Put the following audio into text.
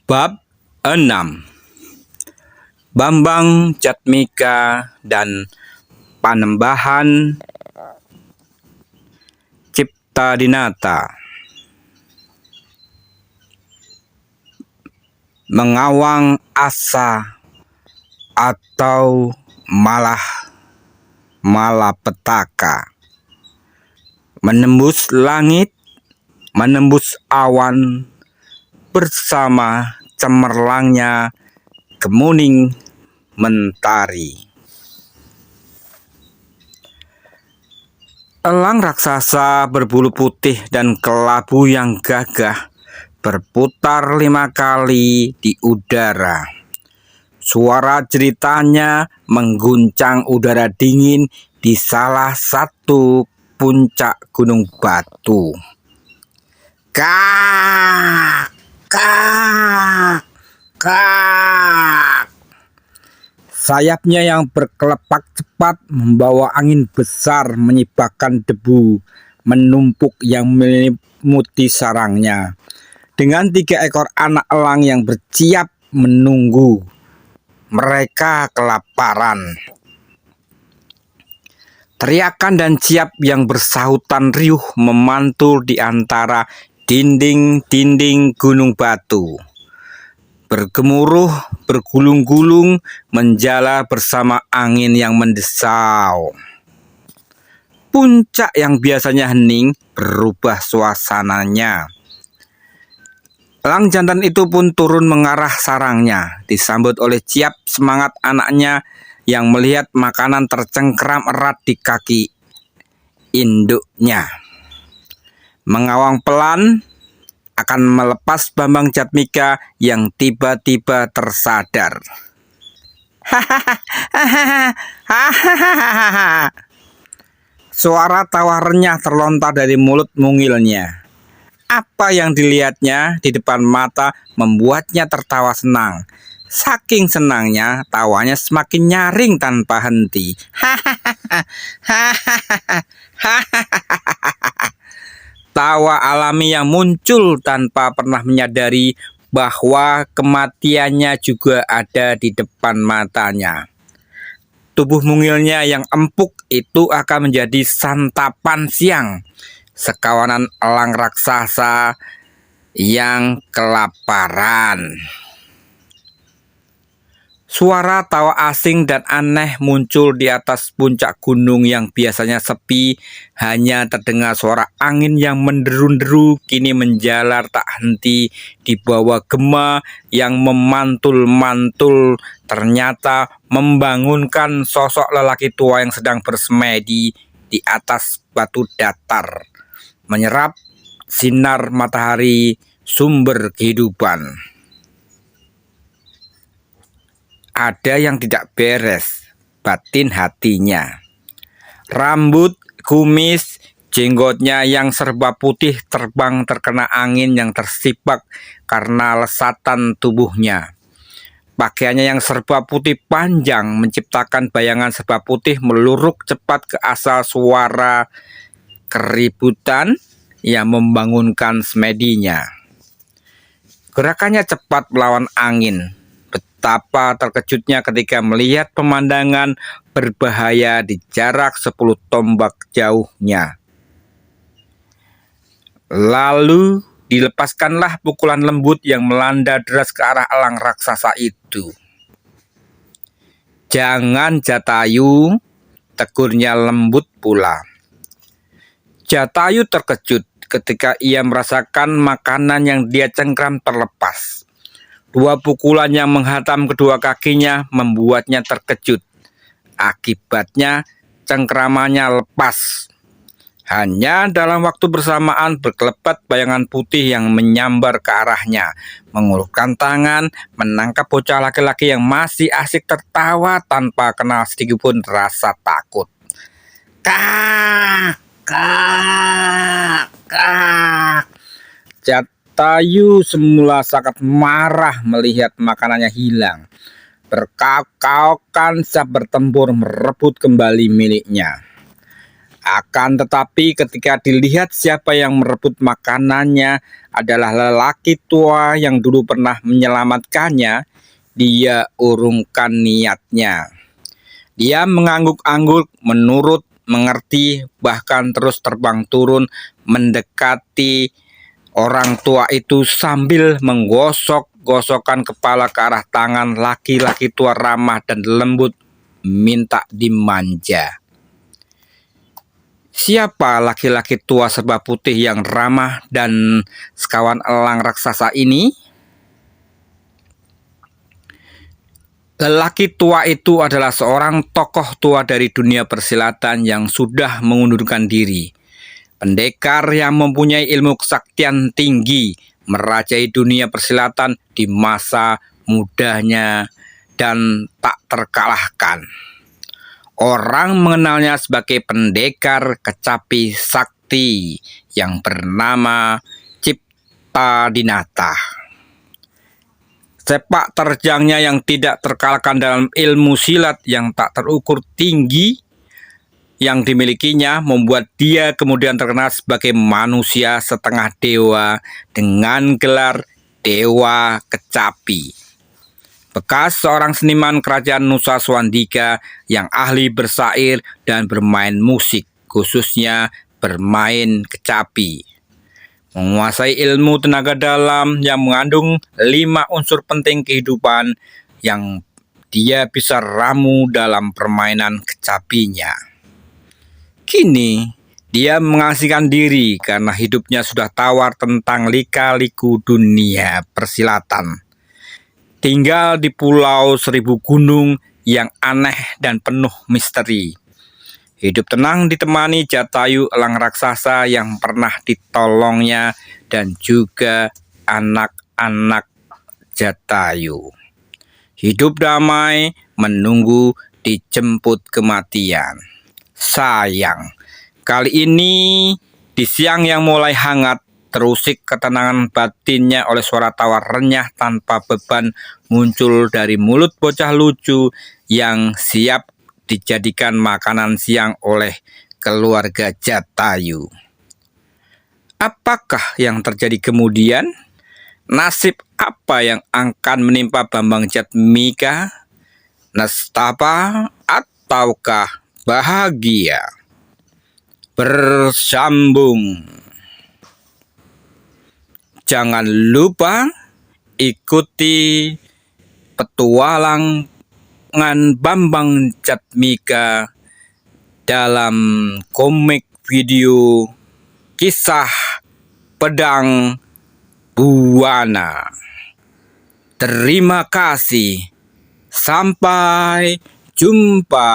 Bab 6. Bambang Jatmika dan Panembahan Ciptadinata. Mengawang asa atau malah malapetaka, menembus langit, menembus awan, bersama cemerlangnya kemuning mentari. Elang raksasa berbulu putih dan kelabu yang gagah berputar 5 kali di udara. Suara jeritanya mengguncang udara dingin di salah satu puncak gunung batu. Kak! Kak, kak. Sayapnya yang berkelepak cepat membawa angin besar menyibakkan debu menumpuk yang meliputi sarangnya. Dengan 3 ekor anak elang yang bersiap menunggu, mereka kelaparan. Teriakan dan siap yang bersahutan riuh memantul di antara dinding-dinding gunung batu. Bergemuruh, bergulung-gulung, menjala bersama angin yang mendesau. Puncak yang biasanya hening berubah suasananya. Elang jantan itu pun turun mengarah sarangnya, disambut oleh ciap semangat anaknya yang melihat makanan tercengkeram erat di kaki induknya. Mengawang pelan akan melepas Bambang Jatmika yang tiba-tiba tersadar. Suara tawa renyah terlontar dari mulut mungilnya. Apa yang dilihatnya di depan mata membuatnya tertawa senang. Saking senangnya, tawanya semakin nyaring tanpa henti. Tawa alami yang muncul tanpa pernah menyadari bahwa kematiannya juga ada di depan matanya. Tubuh mungilnya yang empuk itu akan menjadi santapan siang sekawanan elang raksasa yang kelaparan. Suara tawa asing dan aneh muncul di atas puncak gunung yang biasanya sepi. Hanya terdengar suara angin yang menderu-deru kini menjalar tak henti di bawah gema yang memantul-mantul. Ternyata membangunkan sosok lelaki tua yang sedang bersemedi di atas batu datar, menyerap sinar matahari sumber kehidupan. Ada yang tidak beres batin hatinya. Rambut, kumis, jenggotnya yang serba putih terbang terkena angin yang tersibak karena lesatan tubuhnya. Pakaiannya yang serba putih panjang menciptakan bayangan serba putih meluruk cepat ke asal suara keributan yang membangunkan semedinya. Gerakannya cepat melawan angin. Betapa terkejutnya ketika melihat pemandangan berbahaya di jarak 10 tombak jauhnya. Lalu dilepaskanlah pukulan lembut yang melanda deras ke arah elang raksasa itu. "Jangan, Jatayu," tegurnya lembut pula. Jatayu terkejut ketika ia merasakan makanan yang dia cengkram terlepas. 2 pukulan yang menghantam kedua kakinya membuatnya terkejut. Akibatnya cengkramannya lepas. Hanya dalam waktu bersamaan berkelebat bayangan putih yang menyambar ke arahnya, mengulurkan tangan, menangkap bocah laki-laki yang masih asik tertawa tanpa kenal sedikitpun rasa takut. Kak! Kak! Kak! Jatayu semula sangat marah melihat makanannya hilang. Berkauk-kaukan siap bertempur merebut kembali miliknya. Akan tetapi ketika dilihat siapa yang merebut makanannya adalah lelaki tua yang dulu pernah menyelamatkannya, dia urungkan niatnya. Dia mengangguk-angguk, menurut, mengerti, bahkan terus terbang turun mendekati orang tua itu sambil menggosok-gosokkan kepala ke arah tangan laki-laki tua ramah dan lembut, minta dimanja. Siapa laki-laki tua serba putih yang ramah dan sekawan elang raksasa ini? Lelaki tua itu adalah seorang tokoh tua dari dunia persilatan yang sudah mengundurkan diri. Pendekar yang mempunyai ilmu kesaktian tinggi, merajai dunia persilatan di masa mudanya dan tak terkalahkan. Orang mengenalnya sebagai pendekar kecapi sakti yang bernama Ciptadinata. Sepak terjangnya yang tidak terkalahkan dalam ilmu silat yang tak terukur tinggi yang dimilikinya membuat dia kemudian terkenal sebagai manusia setengah dewa dengan gelar Dewa Kecapi. Bekas seorang seniman kerajaan Nusa Swandika yang ahli bersair dan bermain musik, khususnya bermain kecapi. Menguasai ilmu tenaga dalam yang mengandung 5 unsur penting kehidupan yang dia bisa ramu dalam permainan kecapinya. Kini, dia mengasingkan diri karena hidupnya sudah tawar tentang lika-liku dunia persilatan. Tinggal di pulau seribu gunung yang aneh dan penuh misteri. Hidup tenang ditemani Jatayu elang raksasa yang pernah ditolongnya dan juga anak-anak Jatayu. Hidup damai menunggu dijemput kematian. Sayang, kali ini di siang yang mulai hangat, terusik ketenangan batinnya oleh suara tawa renyah tanpa beban muncul dari mulut bocah lucu yang siap dijadikan makanan siang oleh keluarga Jatayu. Apakah yang terjadi kemudian? Nasib apa yang akan menimpa Bambang Jatmika? Nestapa ataukah bahagia? Bersambung. Jangan lupa ikuti petualangan Bambang Jatmika dalam komik video kisah Pedang Buana. Terima kasih. Sampai jumpa.